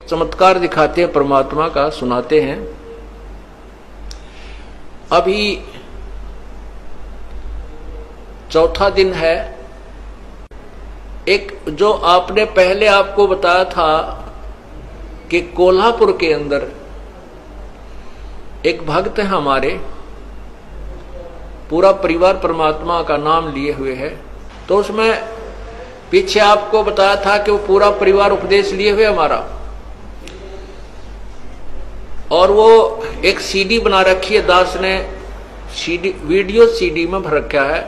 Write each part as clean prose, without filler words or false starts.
चमत्कार दिखाते हैं परमात्मा का, सुनाते हैं। अभी चौथा दिन है। एक जो आपने पहले आपको बताया था कि कोल्हापुर के अंदर एक भक्त है हमारे, पूरा परिवार परमात्मा का नाम लिए हुए है। तो उसमें पीछे आपको बताया था कि वो पूरा परिवार उपदेश लिए हुए हमारा, और वो एक सीडी बना रखी है, दास ने सीडी, वीडियो सीडी में भर रखा है,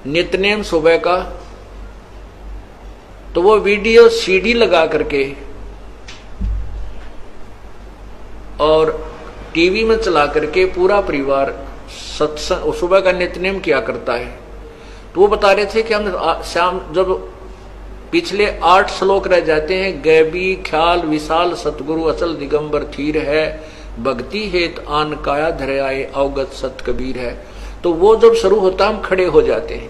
नित्यनेम सुबह का। तो वो वीडियो सीडी लगा करके और टीवी में चला करके पूरा परिवार सत्संग सुबह का नित्यनेम किया करता है। तो वो बता रहे थे कि हम शाम जब पिछले 8 श्लोक रह जाते हैं, गैबी ख्याल विशाल सतगुरु अचल दिगंबर थीर है, भक्ति हेत आन काया धरे आए अवगत सत कबीर है। तो वो जब शुरू होता हम खड़े हो जाते हैं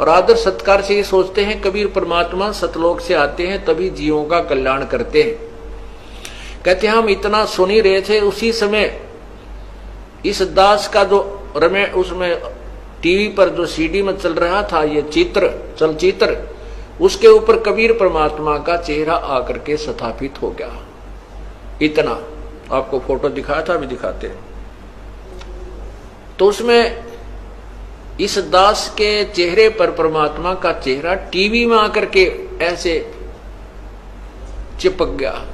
और आदर सत्कार से ये सोचते हैं कबीर परमात्मा सतलोक से आते हैं तभी जीवों का कल्याण करते हैं। कहते हैं हम इतना सुन ही रहे थे, उसी समय इस दास का जो रमे उसमें टीवी पर जो सीडी में चल रहा था ये चलचित्र, उसके ऊपर कबीर परमात्मा का चेहरा आकर के स्थापित हो गया। इतना आपको फोटो दिखाया था, अभी दिखाते हैं। तो उसमें इस दास के चेहरे पर परमात्मा का चेहरा टीवी में आकर के ऐसे चिपक गया।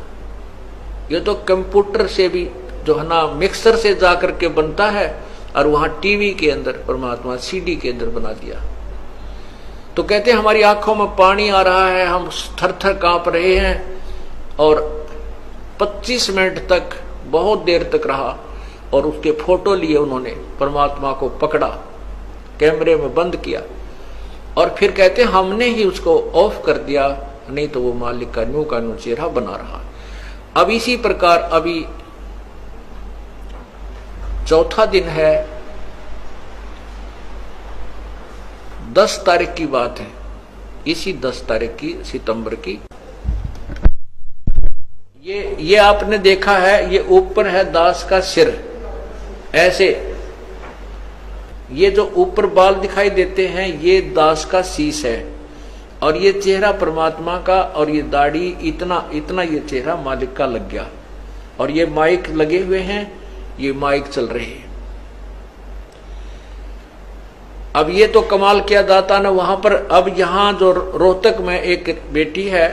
ये तो कंप्यूटर से भी जो है ना मिक्सर से जाकर के बनता है, और वहां टीवी के अंदर परमात्मा सीडी के अंदर बना दिया। तो कहते हैं हमारी आंखों में पानी आ रहा है, हम थर थर कांप रहे हैं, और 25 मिनट तक बहुत देर तक रहा, और उसके फोटो लिए उन्होंने, परमात्मा को पकड़ा, कैमरे में बंद किया, और फिर कहते हैं हमने ही उसको ऑफ कर दिया, नहीं तो वो मालिक का न्यू चेहरा बना रहा। अब इसी प्रकार अभी चौथा दिन है, 10 तारीख की बात है, इसी 10 तारीख की सितंबर की। ये आपने देखा है, ये ऊपर है दास का सिर ऐसे, ये जो ऊपर बाल दिखाई देते हैं ये दास का शीश है, और ये चेहरा परमात्मा का, और ये दाढ़ी इतना ये चेहरा मालिक का लग गया, और ये माइक लगे हुए हैं, ये माइक चल रहे हैं। अब ये तो कमाल किया दाता ने वहां पर। अब यहां जो रोहतक में एक बेटी है,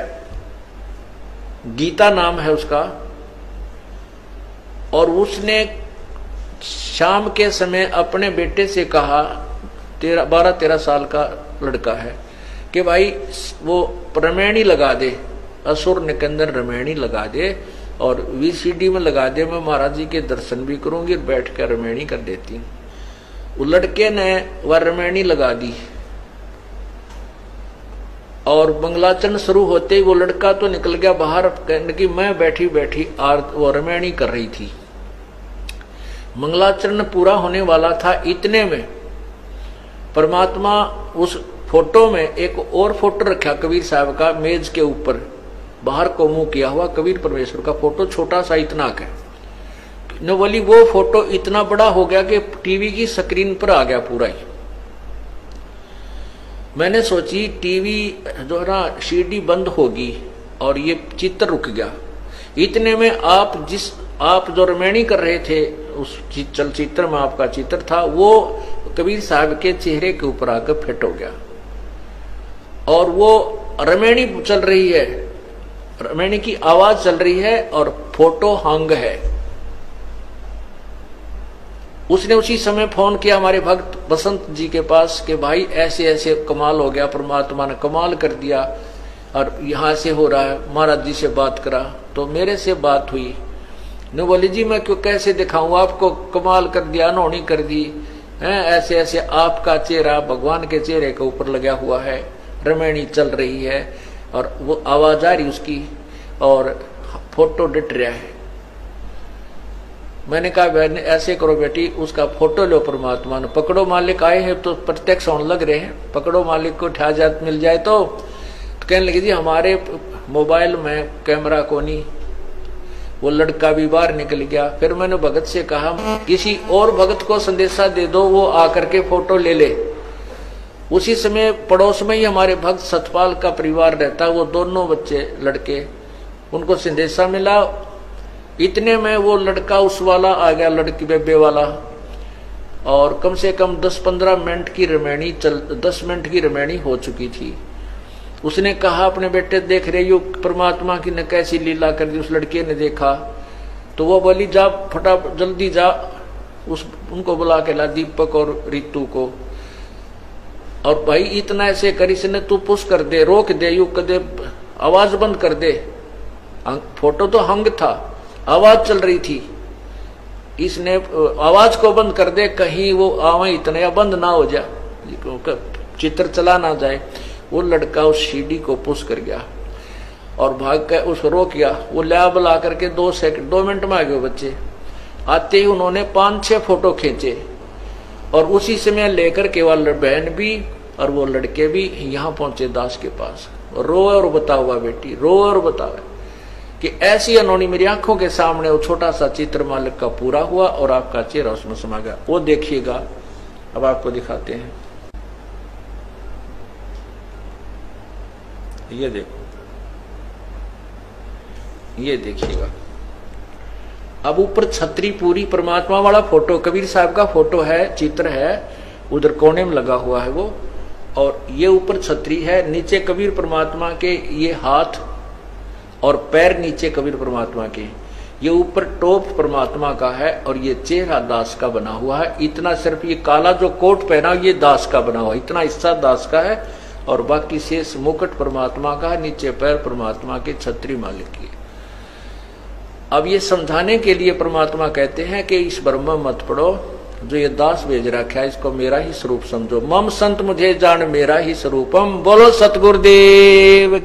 गीता नाम है उसका, और उसने शाम के समय अपने बेटे से कहा, 12-13 साल का लड़का है, कि भाई वो रमैनी लगा दे, असुर निकंदन रमैनी लगा दे, और वीसीडी में लगा दे, मैं महाराज जी के दर्शन भी करूंगी और बैठ कर रमैनी कर देती हूँ। वो लड़के ने वह रमैनी लगा दी, और मंगलाचरण शुरू होते ही वो लड़का तो निकल गया बाहर, कहने की मैं बैठी बैठी वो रमैनी कर रही थी। मंगलाचरण पूरा होने वाला था, इतने में परमात्मा उस फोटो में एक और फोटो रखा कबीर साहब का, मेज के ऊपर बाहर को मुंह किया हुआ कबीर परमेश्वर का फोटो, छोटा सा इतना का न बोली। वो फोटो इतना बड़ा हो गया कि टीवी की स्क्रीन पर आ गया पूरा ही। मैंने सोची टीवी जो है ना सीडी बंद होगी और ये चित्र रुक गया। इतने में आप जो रमैनी कर रहे थे उस चलचित्र में आपका चित्र था, वो कबीर साहब के चेहरे के ऊपर आकर फिट हो गया, और वो रमैनी चल रही है, रमैनी की आवाज चल रही है, और फोटो हंग है। उसने उसी समय फोन किया हमारे भक्त बसंत जी के पास कि भाई ऐसे ऐसे कमाल हो गया, परमात्मा ने कमाल कर दिया, और यहां से हो रहा है। महाराज जी से बात करा तो मेरे से बात हुई, ने बोली जी मैं क्यों कैसे दिखाऊं आपको, कमाल कर दिया, अनहोनी कर दी है, ऐसे ऐसे आपका चेहरा भगवान के चेहरे के ऊपर लगा हुआ है, रमैनी चल रही है, और वो आवाज आ रही उसकी, और फोटो डट रहा है। मैंने कहा बहन ऐसे करो बेटी, उसका फोटो लो, परमात्मा ने पकड़ो, मालिक आए हैं तो प्रत्यक्ष होने लग रहे हैं, पकड़ो मालिक को, ठा जात मिल जाए तो कहने लगी जी हमारे मोबाइल में कैमरा को नहीं, वो लड़का भी बाहर निकल गया। फिर मैंने भगत से कहा किसी और भगत को संदेशा दे दो, वो आकर के फोटो ले ले। उसी समय पड़ोस में ही हमारे भक्त सतपाल का परिवार रहता, वो दोनों बच्चे लड़के, उनको संदेशा मिला। इतने में वो लड़का उस वाला आ गया, लड़की बेबे वाला, और कम से कम 10-15 मिनट की रमैनी 10 मिनट की रमैनी हो चुकी थी। उसने कहा अपने बेटे देख रहे हो परमात्मा की ने कैसी लीला कर दी। उस लड़के ने देखा तो वो बोली जा फटाफट जल्दी जा, उनको बुला के ला, दीपक और रितु को। और भाई इतना ऐसे कर, इसने तू पुश कर दे, रोक दे, यू कदे आवाज बंद कर दे। फोटो तो हंग था, आवाज चल रही थी, इसने आवाज को बंद कर दे, कहीं वो आवे इतने या बंद ना हो जाए, चित्र चला ना जाए। वो लड़का उस सीढ़ी को पुश कर गया और भाग कर उसको रोक गया। वो लैब ला करके 2 मिनट में आ गए बच्चे। आते ही उन्होंने 5-6 फोटो खींचे और उसी समय लेकर के वाले बहन भी और वो लड़के भी यहाँ पहुंचे दास के पास। रोए और बता हुआ बेटी, रोए और बतावे कि ऐसी अनोनी मेरी आंखों के सामने वो छोटा सा चित्र मालिक का पूरा हुआ और आपका चेहरा उसमें समा गया। वो देखिएगा, अब आपको दिखाते हैं, ये देखो, ये देखिएगा। अब ऊपर छतरी पूरी परमात्मा वाला फोटो, कबीर साहब का फोटो है, चित्र है, उधर कोने में लगा हुआ है वो, और ये ऊपर छतरी है, नीचे कबीर परमात्मा के ये हाथ और पैर नीचे कबीर परमात्मा के, ये ऊपर टोप परमात्मा का है और ये चेहरा दास का बना हुआ है। इतना सिर्फ ये काला जो कोट पहना ये दास का बना हुआ है, इतना हिस्सा दास का है और बाकी शेष मुकुट परमात्मा का है, नीचे पैर परमात्मा के, छतरी मालिक की। अब ये समझाने के लिए परमात्मा कहते हैं कि इस ब्रह्म मत पढ़ो, जो ये दास भेज रखा है इसको मेरा ही स्वरूप समझो। मम संत मुझे जान मेरा ही स्वरूपम। बोलो सतगुरुदेव।